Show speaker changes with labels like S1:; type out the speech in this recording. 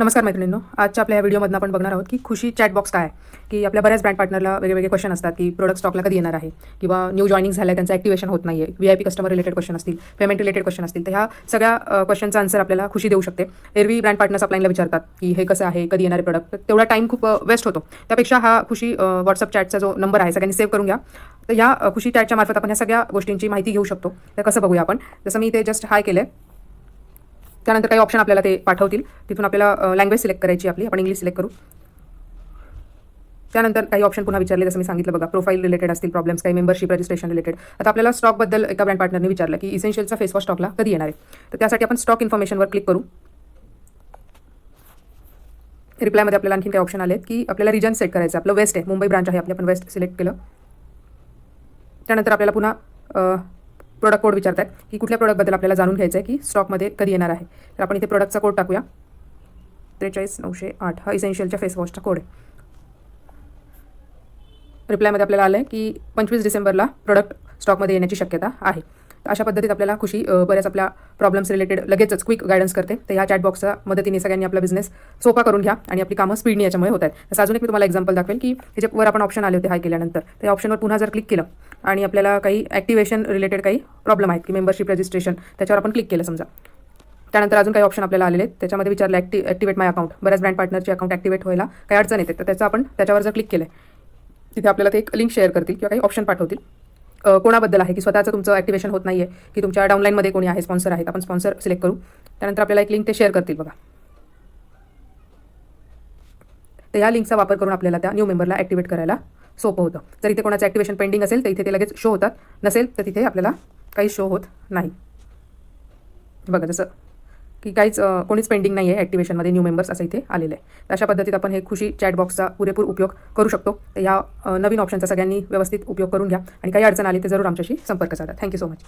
S1: नमस्कार मैत्रिणींनो, आजच्या आपल्या या व्हिडिओमधून आपण बघणार आहोत की खुशी चॅट बॉक्स काय आहे. की आपल्या बऱ्याच ब्रँड पार्टनरला वेगवेगळे क्वेश्चन असतात की प्रोडक्ट स्टॉकला कधी येणार आहे, किंवा न्यू जॉईनिंग झालं आहे त्यांचं ॲक्टिवेशन होत नाही आहे, VIP कस्टमर रिलेटेड क्वेश्चन असतील, पेमेंट रिलेटेड क्वेश्चन असतील. तर ह्या सगळ्या क्वेश्चनचा आन्सर आपल्याला खुशी देऊ शकते. एरवी ब्रँड पार्टनर्स अपलाईनला विचारतात की हे कसं आहे, कधी येणारे प्रोडक्ट, तेवढा टाईम खूप वेस्ट होतो. त्यापेक्षा हा खुशी व्हॉट्सअप चॅटचा जो नंबर आहे सगळ्यांनी सेव्ह करून घ्या. तर ह्या खुशी चॅटच्या मार्फत आपण ह्या सगळ्या गोष्टींची माहिती घेऊ शकतो. तर कसं बघूया आपण. जसं मी ते जस्ट हाय केलं आहे, त्यानंतर काही ऑप्शन आपल्याला ते पाठवतील. तिथून आपल्याला लँग्वेज सिलेक्ट करायची आपली, आपण इंग्लिश सिलेक्ट करू. त्यानंतर काही ऑप्शन पुन्हा विचारले, जसं मी सांगितलं बघा, प्रोफाईल रिलेटेड असतील प्रॉब्लेम्स, काही मेंबरशिप रजिस्ट्रेशन रिलेटेड. आता आपल्याला स्टॉकबद्दल एका ब्रँड पार्टनरने विचारलं की इसेन्शियलचा फेस वॉश स्टॉकला कधी येणार आहे. तर त्यासाठी आपण स्टॉक इन्फॉर्मेशनवर क्लिक करू. रिप्लायमध्ये आपल्याला आणखी काही ऑप्शन आले की आपल्याला रिजन सेट करायचं. आपलं वेस्ट आहे, मुंबई ब्रांच आहे आपली, आपण वेस्ट सिलेक्ट केलं. त्यानंतर आपल्याला पुन्हा प्रोडक्ट कोड विचारतात की कुठल्या प्रोडक्टबद्दल आपल्याला जाणून घ्यायचं आहे की स्टॉकमध्ये कधी येणार आहे. तर आपण इथे प्रोडक्टचा कोड टाकूया, 43908. हा इसेन्शियलच्या फेस वॉशचा कोड आहे. रिप्लायमध्ये आपल्याला आलं आहे की 25 डिसेंबरला प्रोडक्ट स्टॉकमध्ये येण्याची शक्यता आहे. तर अशा पद्धतीत आपल्याला खुशी बऱ्याच आपल्या प्रॉब्लेम्स रिलेटेड लगेचच क्विक गायडन्स करते. तर ह्या चॅटबॉक्सच्या मदतीने सगळ्यांनी आपला बिझनेस सोपा करून घ्या आणि आपली कामं स्पीडनी याच्यामुळे होत आहेत. तसं अजून एक मी तुम्हाला एक्झाम्पल दाखवेल की ह्याच्यावर आपण ऑप्शन आले होते हाय केल्यानंतर. त्या ऑप्शनवर पुन्हा जर क्लिक केलं आणि आपल्याला काही ॲक्टिवेशन रिलेटेड काही प्रॉब्लेम आहेत की मेंबरशिप रजिस्ट्रेशन, त्याच्यावर आपण क्लिक केलं समजा. त्यानंतर अजून काही ऑप्शन आपल्याला आलेले आहेत. त्याच्यामध्ये विचारलं ॲक्टिवेट माय अकाउंट. बऱ्याच ब्रँड पार्टनरचे अकाउंट ॲक्टिवेट व्हायला काही अडचण येते. तर त्याचं आपण त्याच्यावर जर क्लिक केलं, तिथे आपल्याला ते एक लिंक शेअर करतील किंवा काही ऑप्शन पाठवतील. कोणाबद्दल आहे की स्वतःचं तुमचं ॲक्टिवेशन होत नाही आहे, की तुमच्या डाऊनलाईनमध्ये कोणी आहे, स्पॉन्सर आहेत. आपण स्पॉन्सर सिलेक्ट करू. त्यानंतर आपल्याला एक लिंक ते शेअर करतील बघा. तर या लिंकचा वापर करून आपल्याला त्या न्यू मेंबरला ॲक्टिवेट करायला सोपं होतं. जर इथे कोणाचं ॲक्टिवेशन पेंडिंग असेल तर इथे ते लगेच शो होतात, नसेल तर तिथे आपल्याला काही शो होत नाही. बघा, जसं की काहीच कोणीच पेंडिंग नाही आहे ॲक्टिवेशनमध्ये, न्यू मेंबर्स असं इथे आलेलं आहे. तर अशा पद्धतीत आपण हे खुशी चॅटबॉक्सचा पुरेपूर उपयोग करू शकतो. तर या नवीन ऑप्शनचा सगळ्यांनी व्यवस्थित उपयोग करून घ्या आणि काही अडचण आली तर जरूर आमच्याशी संपर्क साधा. Thank you so much.